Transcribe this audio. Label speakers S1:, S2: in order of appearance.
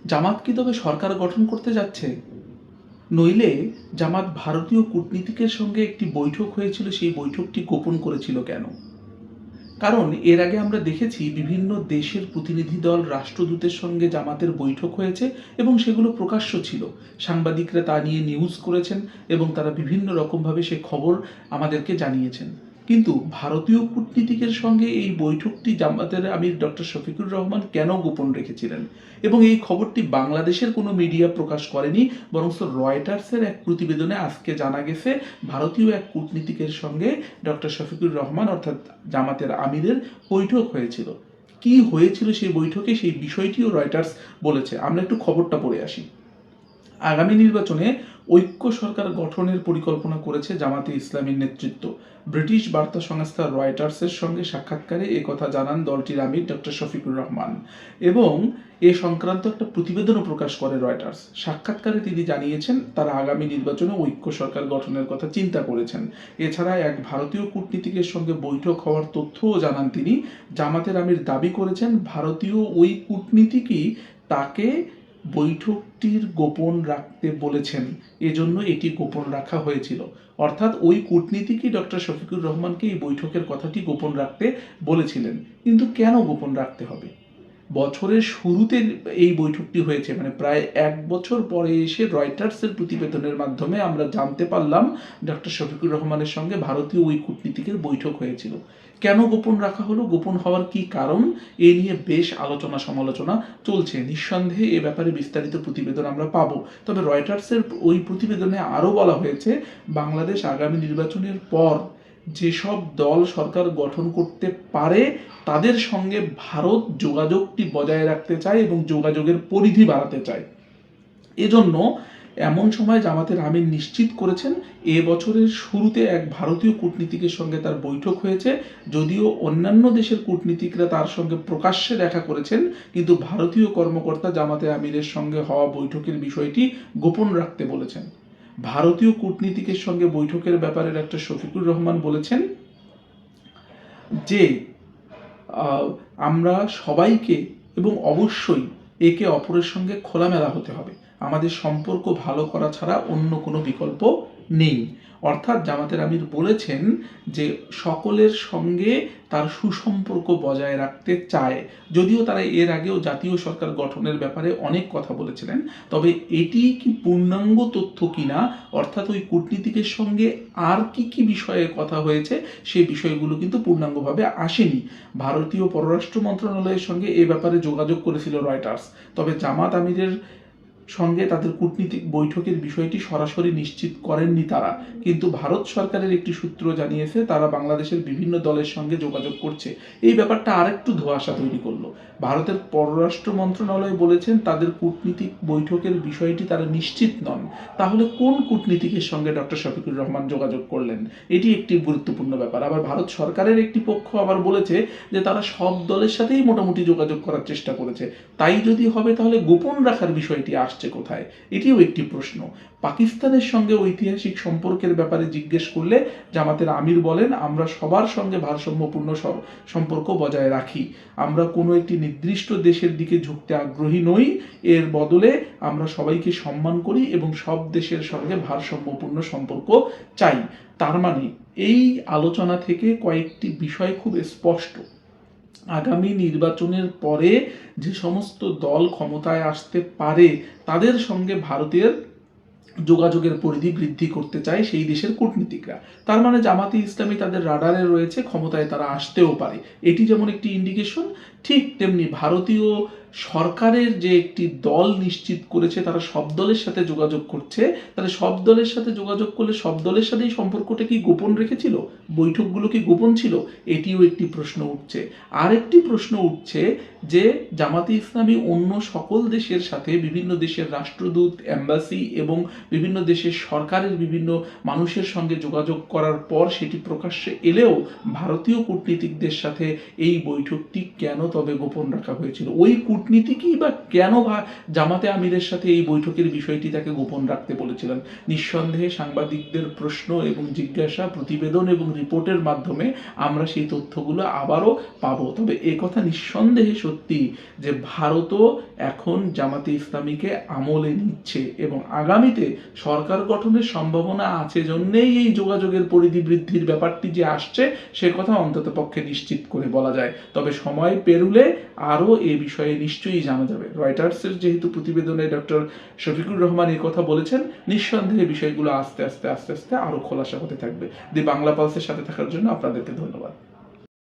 S1: জামাত কি তবে সরকার গঠন করতে যাচ্ছে? নইলে জামাত ভারতীয় কূটনীতিকের সঙ্গে একটি বৈঠক হয়েছিল, সেই বৈঠকটি গোপন করেছিল কেন? কারণ এর আগে আমরা দেখেছি বিভিন্ন দেশের প্রতিনিধি দল, রাষ্ট্রদূতের সঙ্গে জামাতের বৈঠক হয়েছে এবং সেগুলো প্রকাশ্য ছিল। সাংবাদিকরা তা নিয়ে নিউজ করেছেন এবং তারা বিভিন্ন রকমভাবে সে খবর আমাদেরকে জানিয়েছেন। কিন্তু ভারতীয় কূটনীতিকের সঙ্গে এই বৈঠকটি জামাতের আমির ডক্টর শফিকুর রহমান কেন গোপন রেখেছিলেন? এবং এই খবরটি বাংলাদেশের কোনো মিডিয়া প্রকাশ করেনি, বরং রয়টার্সের এক প্রতিবেদনে আজকে জানা গেছে ভারতীয় এক কূটনীতিকের সঙ্গে ডক্টর শফিকুর রহমান অর্থাৎ জামাতের আমিরের বৈঠক হয়েছিল। কি হয়েছিল সেই বৈঠকে, সেই বিষয়টিও রয়টার্স বলেছে। আমরা একটু খবরটা পড়ে আসি। আগামী নির্বাচনে ঐক্য সরকার গঠনের পরিকল্পনা করেছে জামাতে ইসলামীর নেতৃত্ব। ব্রিটিশ বার্তা সংস্থা রয়টার্সের সঙ্গে সাক্ষাৎকারে একথা জানান দলটির আমির ডক্টর শফিকুর রহমান এবং এ সংক্রান্ত একটা প্রতিবেদনও প্রকাশ করে রয়টার্স। সাক্ষাৎকারে তিনি জানিয়েছেন তারা আগামী নির্বাচনে ঐক্য সরকার গঠনের কথা চিন্তা করেছেন। এছাড়া এক ভারতীয় কূটনীতিকের সঙ্গে বৈঠক হওয়ার তথ্যও জানান তিনি। জামাতের আমির দাবি করেছেন ভারতীয় ওই কূটনীতিকই তাকে বৈঠকটির গোপন রাখতে বলেছেন, এজন্য এটি গোপন রাখা হয়েছিল। অর্থাৎ ওই কূটনীতিকই ডক্টর শফিকুর রহমানকে এই বৈঠকের কথাটি গোপন রাখতে বলেছিলেন। কিন্তু কেন গোপন রাখতে হবে? বছরের শুরুতে এই বৈঠকটি হয়েছে, মানে প্রায় 1 বছর পরে এসে রয়টার্সের প্রতিবেদনের মাধ্যমে আমরা জানতে পারলাম ডক্টর শফিকুর রহমানের সঙ্গে ভারতীয় ওই কূটনীতিকের বৈঠক হয়েছিল। কেন গোপন রাখা হলো, গোপন হওয়ার কি কারণ, এ নিয়ে বেশ আলোচনা সমালোচনা চলছে। নিঃসন্দেহে এ ব্যাপারে বিস্তারিত প্রতিবেদন আমরা পাবো। তবে রয়টার্সের ওই প্রতিবেদনে আরও বলা হয়েছে বাংলাদেশ আগামী নির্বাচনের পর যেসব দল সরকার গঠন করতে পারে তাদের সঙ্গে ভারত যোগাযোগটি বজায় রাখতে চায় এবং যোগাযোগের পরিধি বাড়াতে চায়। এজন্য এমন সময় জামাতের আমির নিশ্চিত করেছেন এ বছরের শুরুতে এক ভারতীয় কূটনীতিকের সঙ্গে তার বৈঠক হয়েছে। যদিও অন্যান্য দেশের কূটনীতিকরা তার সঙ্গে প্রকাশ্যে দেখা করেছেন, কিন্তু ভারতীয় কর্মকর্তা জামাতে আমিরের সঙ্গে হওয়া বৈঠকের বিষয়টি গোপন রাখতে বলেছেন। ভারতীয় কূটনীতিকের সঙ্গে বৈঠকের ব্যাপারে ডক্টর শফিকুর রহমান বলেছেন যে আমরা সবাইকে এবং অবশ্যই একে অপরের সঙ্গে খোলামেলা হতে হবে। আমাদের সম্পর্ক ভালো করা ছাড়া অন্য কোনো বিকল্প নেই। অর্থাৎ জামাতের আমির বলেছেন যে সকলের সঙ্গে তার সুসম্পর্ক বজায় রাখতে চায়। যদিও তারা এর আগেও জাতীয় সরকার গঠনের ব্যাপারে অনেক কথা বলেছিলেন, তবে এটি কি পূর্ণাঙ্গ তথ্য কিনা, অর্থাৎ ওই কূটনীতিকের সঙ্গে আর কি কি বিষয়ে কথা হয়েছে সেই বিষয়গুলো কিন্তু পূর্ণাঙ্গভাবে আসেনি। ভারতীয় পররাষ্ট্র মন্ত্রণালয়ের সঙ্গে এ ব্যাপারে যোগাযোগ করেছিল রয়টার্স, তবে জামাত আমিরের সঙ্গে তাদের কূটনীতিক বৈঠকের বিষয়টি সরাসরি নিশ্চিত করেননি তারা। কিন্তু ভারত সরকারের একটি সূত্র জানিয়েছে তারা বাংলাদেশের বিভিন্ন দলের সঙ্গে যোগাযোগ করছে। এই ব্যাপারটা আরেকটু ধোঁয়াশা তৈরি করলো। ভারতের পররাষ্ট্র মন্ত্রণালয় বলেছেন তাদের কূটনীতিক বৈঠকের বিষয়টি তারা নিশ্চিত নন। তাহলে কোন কূটনীতিকের সঙ্গে ডক্টর শফিকুর রহমান যোগাযোগ করলেন, এটি একটি গুরুত্বপূর্ণ ব্যাপার। আবার ভারত সরকারের একটি পক্ষ আবার বলেছে যে তারা সব দলের সাথেই মোটামুটি যোগাযোগ করার চেষ্টা করেছে। তাই যদি হবে তাহলে গোপন রাখার বিষয়টি আসছে কোথায়, এটিও একটি প্রশ্ন। পাকিস্তানের সঙ্গে ঐতিহাসিক সম্পর্কের ব্যাপারে জিজ্ঞেস করলে জামাতের আমির বলেন আমরা সবার সঙ্গে ভারসাম্যপূর্ণ সম্পর্ক বজায় রাখি। আমরা কোনো একটি নির্দিষ্ট দেশের দিকে ঝুঁকতে আগ্রহী নই, এর বদলে আমরা সবাইকে সম্মান করি এবং সব দেশের সঙ্গে ভারসাম্যপূর্ণ সম্পর্ক চাই। তার মানে এই আলোচনা থেকে কয়েকটি বিষয় খুব স্পষ্ট। আগামী নির্বাচনের পরে যে সমস্ত দল ক্ষমতায় আসতে পারে তাদের সঙ্গে ভারতের যোগাযোগের পরিধি বৃদ্ধি করতে চায় সেই দেশের কূটনীতিকরা। তার মানে জামাতে ইসলামী তাদের রাডারে রয়েছে, ক্ষমতায় তারা আসতেও পারে। এটি যেমন একটি ইন্ডিকেশন, ঠিক তেমনি ভারতীয় সরকারের যে একটি দল নিশ্চিত করেছে তারা সব দলের সাথে যোগাযোগ করছে। তাহলে সব দলের সাথে যোগাযোগ করলে সব দলের সাথেই সম্পর্কটা কি গোপন রেখেছিল, বৈঠকগুলো কি গোপন ছিল, এটিও একটি প্রশ্ন উঠছে। আর একটি প্রশ্ন উঠছে যে জামাতে ইসলামী অন্য সকল দেশের সাথে, বিভিন্ন দেশের রাষ্ট্রদূত, এম্বাসি এবং বিভিন্ন দেশের সরকারের বিভিন্ন মানুষের সঙ্গে যোগাযোগ করার পর সেটি প্রকাশ্যে এলেও ভারতীয় কূটনীতিকদের সাথে এই বৈঠকটি কেন তবে গোপন রাখা হয়েছিল? ওই কূটনীতিকই বা কেন জামাতে আমিরের সাথে এই বৈঠকের বিষয়টি তাকে গোপন রাখতে বলেছিলেন? নিঃসন্দেহে সাংবাদিকদের প্রশ্ন এবং জিজ্ঞাসা, প্রতিবেদন এবং রিপোর্টের মাধ্যমে আমরা সেই তথ্যগুলো আবারও পাবো। তবে কথা নিঃসন্দেহে সত্যি যে ভারতও এখন জামাতে ইসলামীকে আমলে নিচ্ছে এবং আগামীতে সরকার গঠনের সম্ভাবনা আছে জন্যেই এই যোগাযোগের পরিধি বৃদ্ধির ব্যাপারটি যে আসছে সে কথা অন্তত পক্ষে নিশ্চিত করে বলা যায়। তবে সময় পেরুলে আরও এ বিষয়ে নিশ্চয়ই জানা যাবে। রয়টার্সের যেহেতু প্রতিবেদনে ডক্টর শফিকুর রহমান এই কথা বলেছেন, নিঃসন্দেহে বিষয়গুলো আস্তে আস্তে আরও খোলাসা হতে থাকবে। দি বাংলা পালসের সাথে থাকার জন্য আপনাদেরকে ধন্যবাদ।